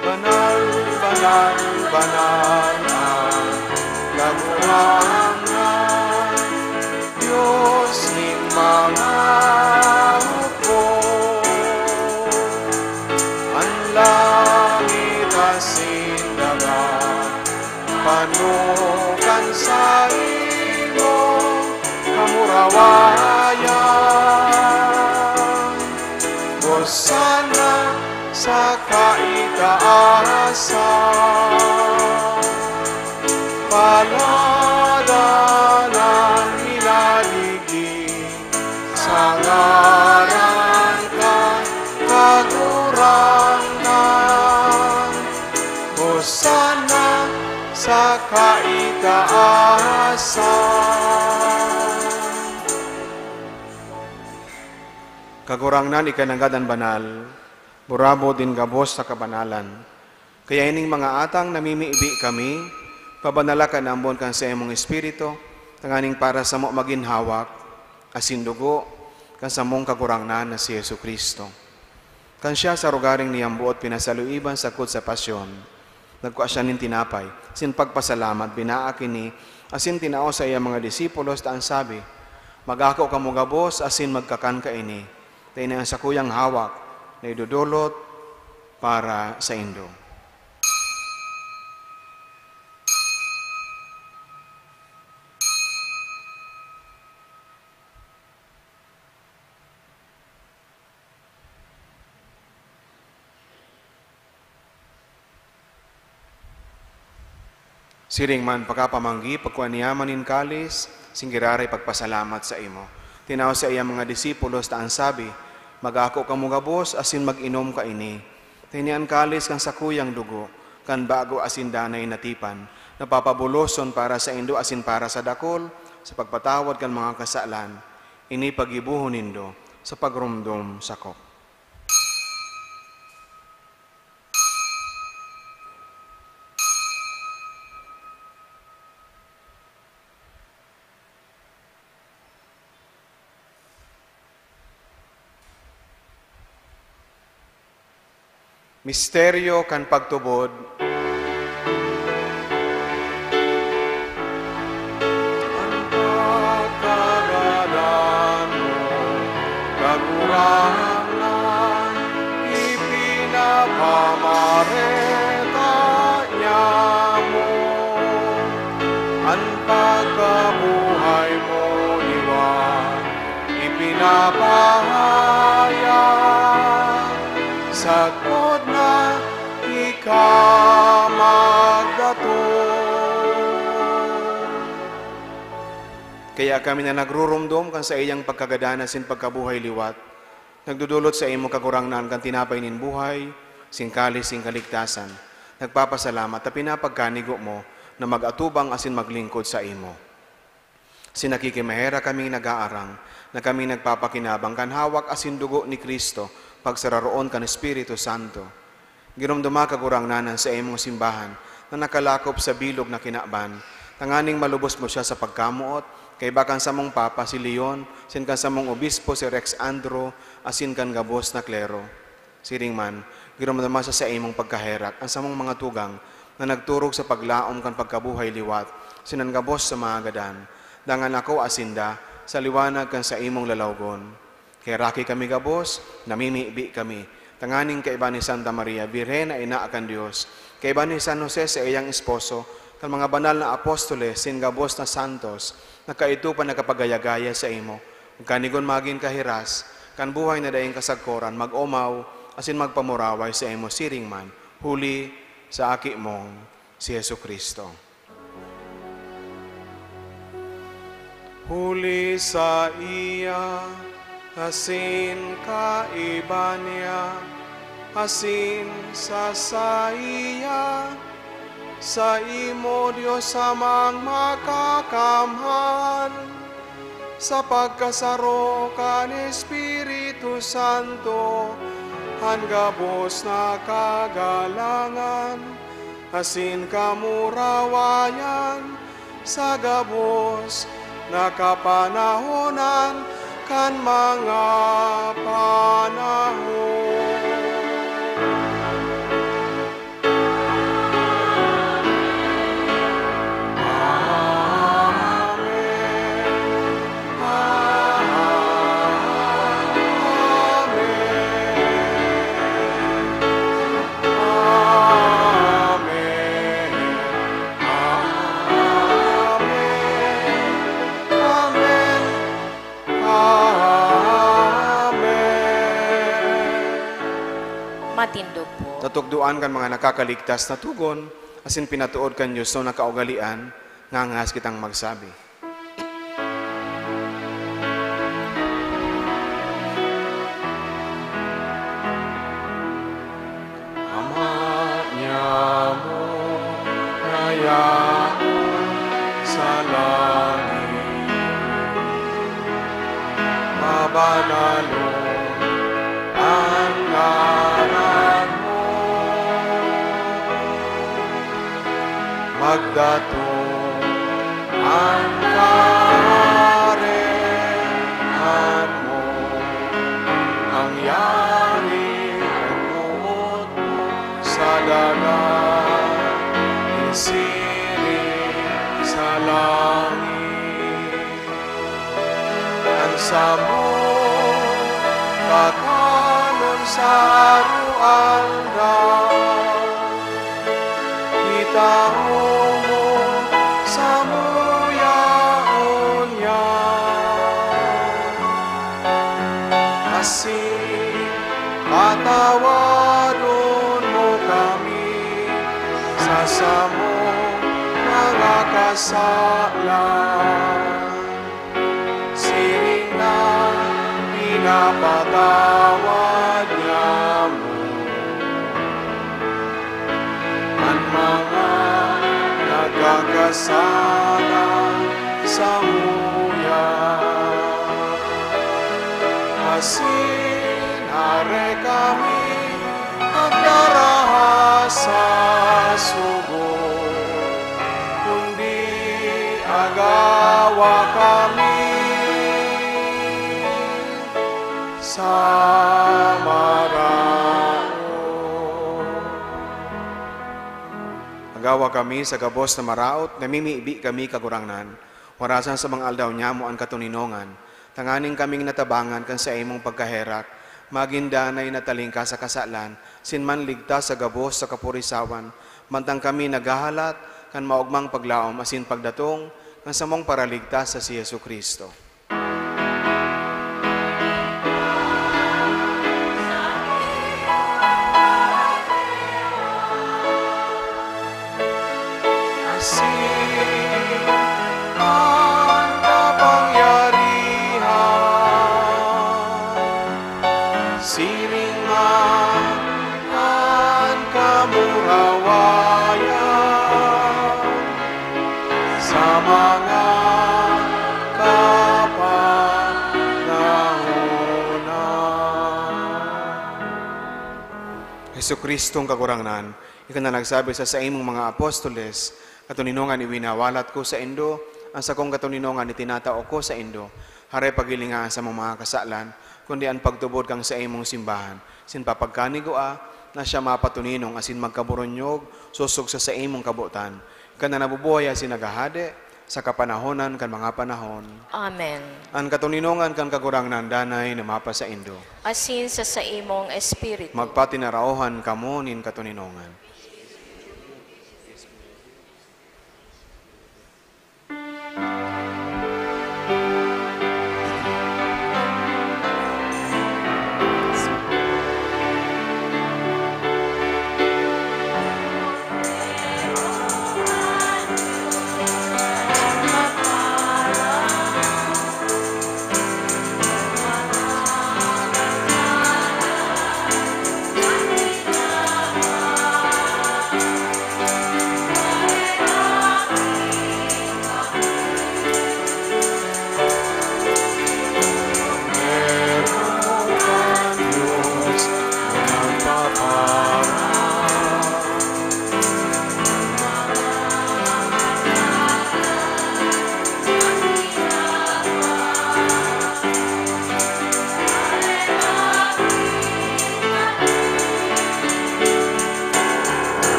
Banal, banal, banal ang kabuhangan, Diyos ning mga upo, ang langit asin daga, panukan sa imo kamurawayan. Hosana sa kaitaasan, paladanan nilaligi sa ngaran ka kagurangnan. Hosana sa kaitaasan. Kagurangnan ikanagadan banal, burabo din gabos sa kabanalan. Kaya ining mga atang namimiibi kami, pabanala ka nambon kan sa imong espiritu, tanganing para sa mo maginhawak, asin dugo, kan sa mong kagurangnan na si Yesu Kristo. Kan siya sa rugaring niyang buot pinasaluiban sakot sa pasyon, nagkuha siya nin tinapay, sin pagpasalamat, binaakin ni, asin tinao sa iya mga disipulos, taan sabi, magako ka mo gabos, asin magkakan ka ini, tayo na sa kuyang hawak, na idudulot para sa indo. Siring man pagkapamanggi, pagkuaniyaman in kalis, singgiraray pagpasalamat sa imo. Tinaw sa iya mga disipulos, taan sabi, magako ka mo gabos, asin mag-inom ka ini. Tinian kalis kang sakuyang dugo, kan bago asin danay natipan, napapabuloson para sa indo asin para sa dakol, sa pagpatawad kan mga kasalan, ini pagibuhon nindo sa pagrumdom sakop. Misteryo kan pagtubod. Ang pagkagalan mo, kagurangan, ipinapamareta niya mo. Ang pagkabuhay mo, iwan, ipinapahayag sa kamagdato. Kaya kami na nagrurumdom kan sa iyang pagkagadanan sin pagkabuhay liwat, nagdudulot sa imo kagurangnan kan tinapay nin buhay, singkalis sing kaligtasan. Nagpapasalamat at pinapagkanigo mo na mag-atubang asin maglingkod sa imo. Sinakikimahera kaming nag-aarang, na kami nagpapakinabang kan hawak asin dugo ni Kristo, pagsararoon kan Espiritu Santo. Girumduma kagurangnanan sa imong simbahan, na nakalakop sa bilog na kinaban, tanganing malubos mo siya sa pagkamuot, kay bakan sa mong Papa si Leon, sin kan sa mong Obispo si Rex Andro, asin kan gabos na klero. Siring man, girumduma sa imong pagkaherak, ang sa mong mga tugang, na nagturog sa paglaom kan pagkabuhay liwat, sinan gabos sa mga gadan, dangan ako asinda, sa liwanag kan sa imong lalawgon. Kay raki kami gabos, namimibi kami, tanganing kaiba ni Santa Maria, Birhen na ina akan Diyos, kaiba ni San Jose sa iyang esposo, kan mga banal na apostoles, sin gabos na santos, nakaito pa nakapagayagaya sa imo. Kanigon maging kahiras, kan buhay na daing kasagkoran, mag-omaw, asin magpamuraway sa imo siring man, huli sa aki mong si Yesu Kristo. Huli sa iya, asin kaiba niya, asin sa iya, sa imo Diyos amang makakamhan, sa pagkasaro kan Espiritu Santo, hanggabos na kagalangan, asin kamurawayan, sa gabos na kapanahonan, kan mga panahon. Matindog po. Natugduan kan mga nakakaligtas na tugon, asin pinatuod kan Diyos no nakaugalian, ngangas kitang magsabi. Ama niya mo, nayaon sa langit, mabanalo ang ngalan mo, magdatong ang kaharian mo, ang yari ang buot mo sa dagat, isinig sa langit, ang samong kakanon sa ruanda, itaho mo sa muyaon niya, asin patawadon mo kami sa samong mga kasalan, siring na pinapatawad niya mo ang mga nagkakasala sa muya, asin are kami nagdarahas sa sugo, kundi agawa kami sa maraot. Agawa kami sa gabos na maraot, namimiibi kami kagurangnan, warasan sa mga aldaw niya mo ang katuninongan, tanganing kaming natabangan kan sa imong pagkaherak, magindanay na talingka sa kasalan, sinman ligtas sa gabos sa kapurisawan, mantang kami naghahalat, kan maugmang paglaom, asin pagdatong, kan sa mong paraligtas sa si Yesu Kristo. Asin ang Kristong kagurangnan, ikaw na nagsabi sa imong mga apostoles, katuninongan iwinawalat ko sa indo, ang sakong katuninongan itinatao ko sa indo, haray pagilingaan sa mga kasalan, kundi ang pagtubod kang sa imong simbahan. Sin papagkanigo na siya mapatuninong asin magkaburonyog, susog sa imong kabutan. Ikaw na nabubuhay asin nagahade, sa kapanahonan kan mga panahon. Amen. Ang katuninongan kan kagurangnan danay na mapa sa indo. Asin sa imong espiritu. Magpatinaraohan kamo nin katuninongan.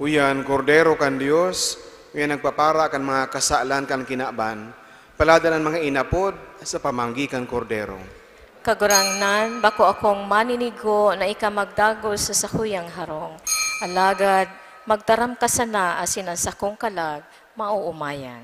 Uyan, kordero kan Dios, uyan nagpapara kan mga kasalan kan kinaban, paladanan mga inapod sa pamanggi kan kordero. Kagurangnan, bako akong maninigo na ikamagdagol sa sakuyang harong. Alagad, magtaram ka sana asin ang sakong kalag, mauumayan.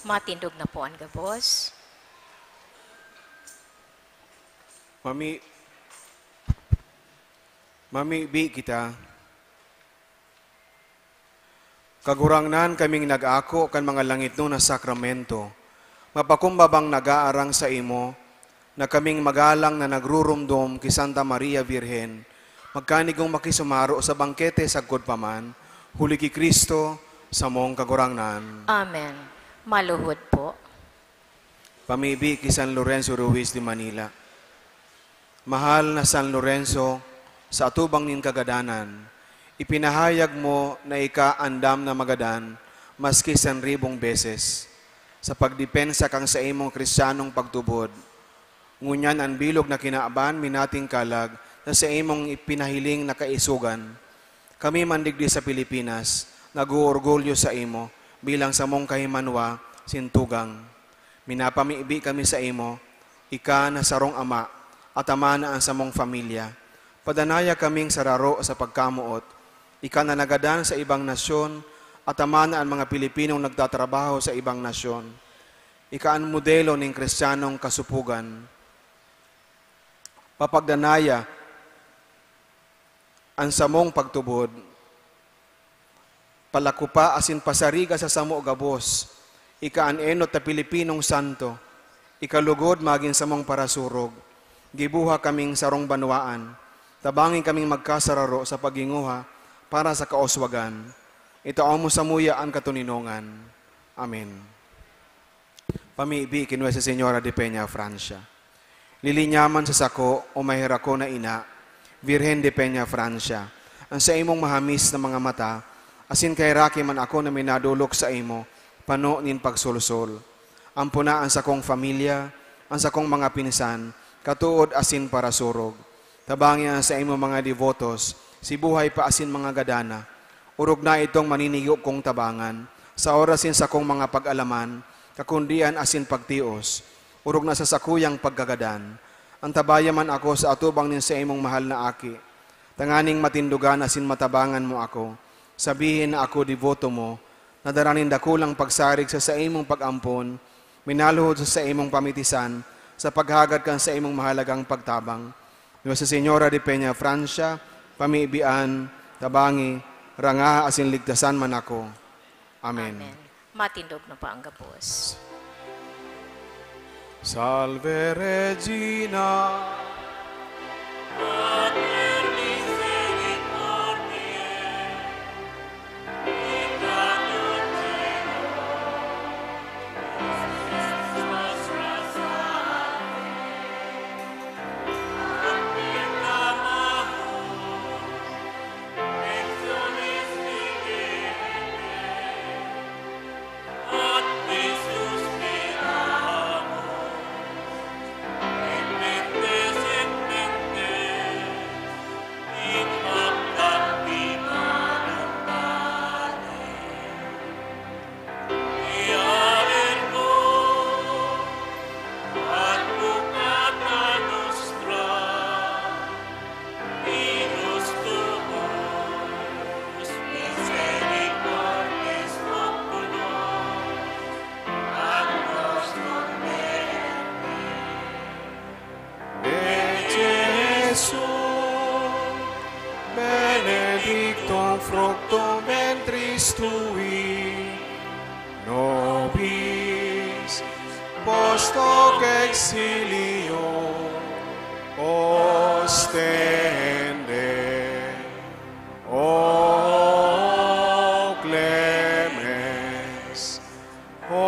Matindog na po ang gabos. Mamibi kita. Kagurangnan kaming nag-ako kan mga langit no na sakramento. Mapakumbabang nag-aarang sa imo, na kaming magalang na nagrurumdom ki Santa Maria Virgen, magkanigong makisumaro sa bangkete sagkod paman, huli ki Kristo sa mong kagurangnan. Amen. Maluhod po. Pamibi ki San Lorenzo Ruiz de Manila. Mahal na San Lorenzo, sa atubang nin kagadanan, ipinahayag mo na ika-andam na magadan maski 1,000 beses sa pagdepensa kang sa imong Kristiyanong pagtubod. Ngunyan ang bilog na kinaaban minating kalag na sa imong ipinahiling na kaisugan. Kami mandigdi sa Pilipinas, nag-uorgulyo sa imo bilang sa mong kahimanwa sintugang. Minapamiibi kami sa imo, ika na sarong ama at ama na ang sa mong pamilya. Padanaya kaming sararo sa pagkamuot, ika na nagadan sa ibang nasyon at ama na ang mga Pilipinong nagtatrabaho sa ibang nasyon. Ika ang modelo ng Kristiyanong kasupugan. Papagdanaya ang samong pagtubod, palakupa asin pasariga sa samo gabos, ika ang enot na Pilipinong santo, ikalugod maging samong parasurog, gibuha kaming sarong banwaan, tabangin kaming magkasararo sa paginguha para sa kaoswagan. Itaon mo sa muya ang katuninongan. Amen. Pamiibi kinwa sa Senyora de Peña, Francia. Lilinyaman sa sako o mahirako na ina, Virgen de Peña, Francia. Ang sa imong mahamis na mga mata, asin kay raki man ako na minadulok sa imo, pano nin pagsulsol. Ampuna ang sakong familia, ang sakong mga pinsan, katuod asin para surog. Tabangin sa imo mga devotos, si buhay pa asin mga gadana. Urog na itong maninigo kong tabangan, sa orasin sa kong mga pag-alaman, kakundian asin pagtios. Urog na sa sakuyang pagkagadan. Ang tabayaman ako sa atubang nin sa imong mahal na aki. Tanganing matindugan asin matabangan mo ako. Sabihin na ako devoto mo, nadaranin dakulang pagsarig sa imong pag-ampon, minaluhod sa imong pamitisan, sa paghagad kan sa imong mahalagang pagtabang. Diba sa Senyora de Peña, Francia, pamiibian, tabangi, ranga asin ligtasan man ako. Amen. Amen. Matindog na pa ang gabos. Salve Regina, benedictum fructum ventris tui, nobis post hoc exilio ostende, o clemens, o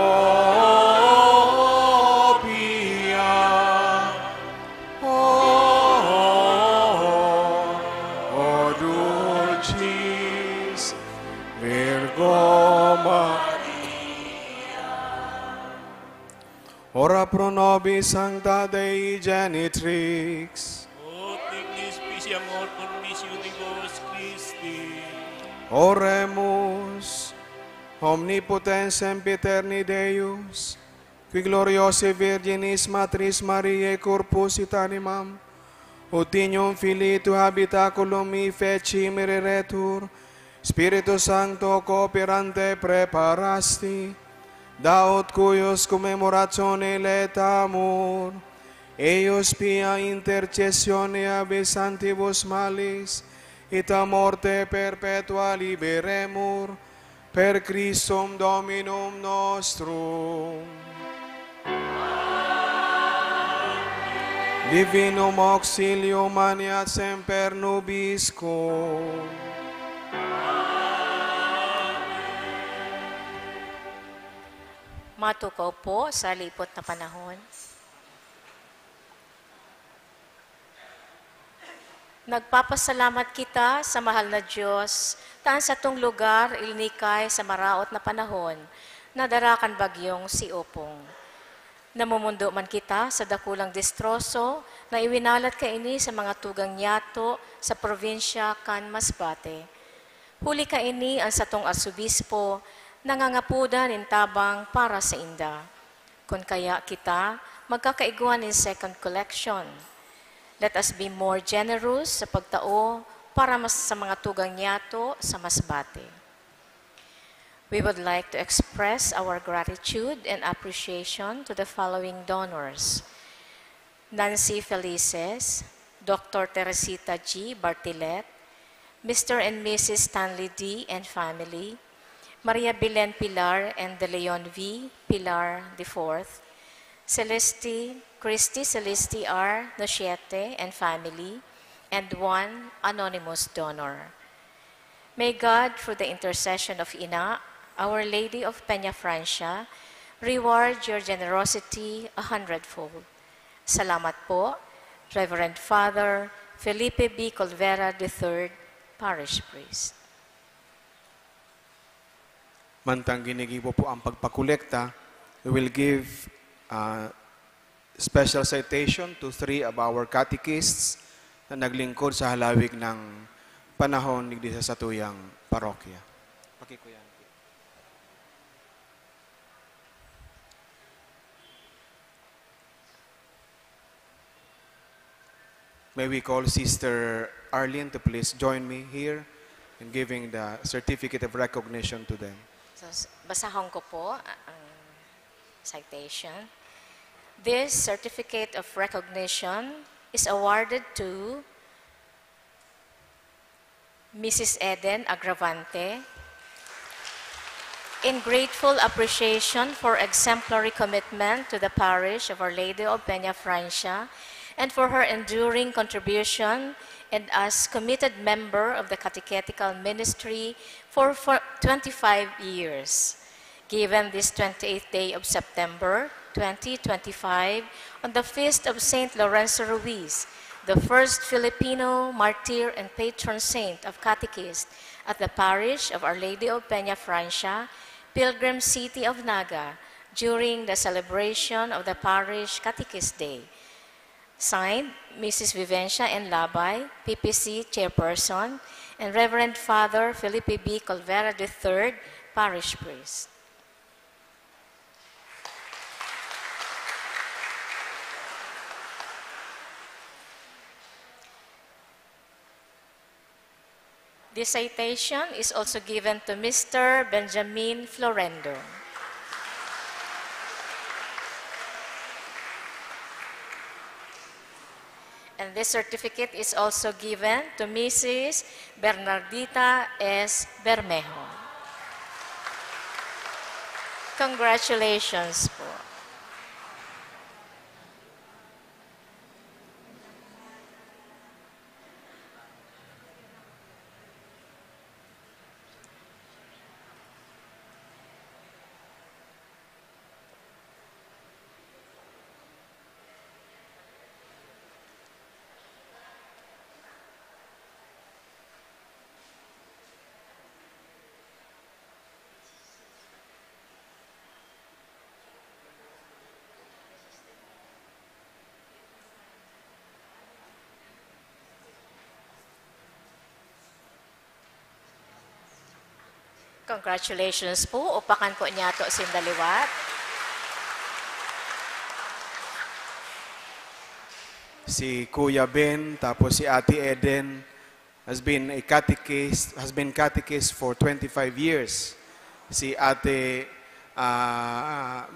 pia, o dulcis Virgo Maria. Ora pro nobis sancta Dei genitrix, ut dignis amor condicio de vos Christi. oremus. Omnipotens sempiterni Deus, qui gloriosae Virginis Matris Mariae corpus animam, ut ignum Filii tu habitaculum mi feci mireretur, Spiritus Sancto cooperante preparasti, daot cuyos commemorazione letamur, eius pia intercessione abesantibus malis, ita morte perpetua liberemur, per Christum Dominum nostrum. Divinum auxilium maniat semper nubiscum. Matukaw po sa lipot na panahon. Nagpapasalamat kita sa mahal na Diyos, taan sa tong lugar ilinikay sa maraot na panahon, na darakan bagyong si Opong. Namumundo man kita sa dakulang distroso na iwinalat ka ini sa mga tugang nyato sa probinsya kan Masbate. Huli ka ini ang satong arsobispo, nangangapudan in tabang para sa inda. Kung kaya kita, magkakaiguan in second collection. Let us be more generous sa pagtao para mas sa mga tugang nyato sa Masbate. We would like to express our gratitude and appreciation to the following donors: Nancy Felices, Dr. Teresita G. Bartilet, Mr. and Mrs. Stanley D. and family, Maria Belen Pilar and De Leon V. Pilar IV, Christy Celesti R. Nociete and family, and one anonymous donor. May God, through the intercession of Ina, Our Lady of Peña Francia, reward your generosity 100-fold. Salamat po, Reverend Father Felipe B. Colvera III, Parish Priest. Mantang ginigibo po ang pagpakolekta, we will give special citation to 3 of our catechists na naglingkod sa halawig ng panahon ni sa satuyang parokya. Pakikuyan. May we call Sister Arlene to please join me here in giving the certificate of recognition to them. So, basahon ko po ang citation. This certificate of recognition is awarded to Mrs. Eden Agravante in grateful appreciation for exemplary commitment to the parish of Our Lady of Peña Francia and for her enduring contribution and as committed member of the catechetical ministry for 25 years. Given this 28th day of September 2025 on the feast of Saint Lorenzo Ruiz, the first Filipino martyr and patron saint of catechists at the parish of Our Lady of Peña Francia, Pilgrim City of Naga, during the celebration of the Parish Catechist Day. Signed, Mrs. Vivencia N. Labay, PPC Chairperson, and Reverend Father Felipe B. Colvera III, Parish Priest. This citation is also given to Mr. Benjamin Florendo. And this certificate is also given to Mrs. Bernardita S. Bermejo. Congratulations po. Congratulations po. Upakan po niya to sindaliwat. Si Kuya Ben, tapos si Ate Eden has been catechist for 25 years. Si Ate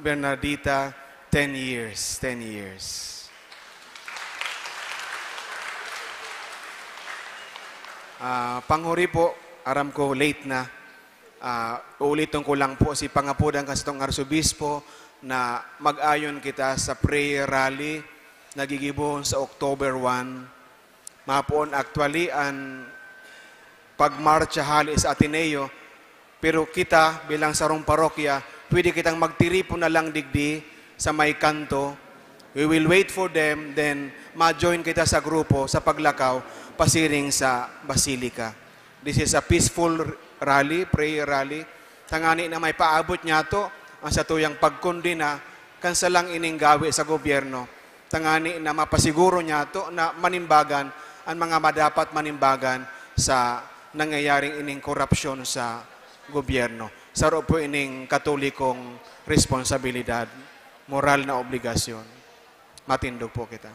Bernardita, 10 years. 10 years. Panghuri po, aram ko late na. Uulitin ko lang po si Pangapudan Kastong Arsobispo na mag-ayon kita sa prayer rally nagigibon sa October 1. Mapoon actually ang pagmarcha hali sa Ateneo, pero kita bilang sarong parokya, pwede kitang magtiripon na lang digdi sa may kanto. We will wait for them, then ma-join kita sa grupo sa paglakaw, pasiring sa Basilica. This is a peaceful rally, prayer rally. Tangani na may paabot niya to, ang sa tuyang pagkondina, kansa lang ining gawi sa gobyerno. Tangani na mapasiguro niya to na manimbagan ang mga madapat manimbagan sa nangyayaring ining korupsyon sa gobyerno. Saro po ining katolikong responsibilidad, moral na obligasyon. Matindog po kita.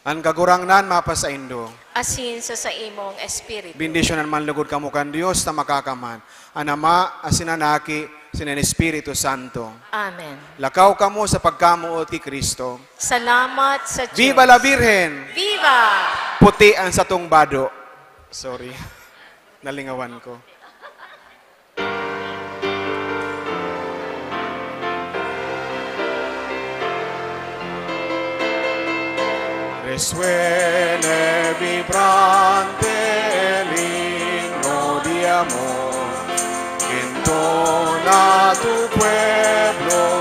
Ang kagurangnan mapasaindo. Asin sa imong espiritu. Bendisyonan man lugod kamo kan Dios na makakaman. Ang Ama, asinanaki, sinan Espiritu Santo. Amen. Lakaw kamo sa pagkamuot ti Kristo. Salamat sa Diyos. Viva la Virgen! Viva! Puti ang satong bado. Sorry. Nalingawan ko. Resuene vibrante el himno de amor, entona tu pueblo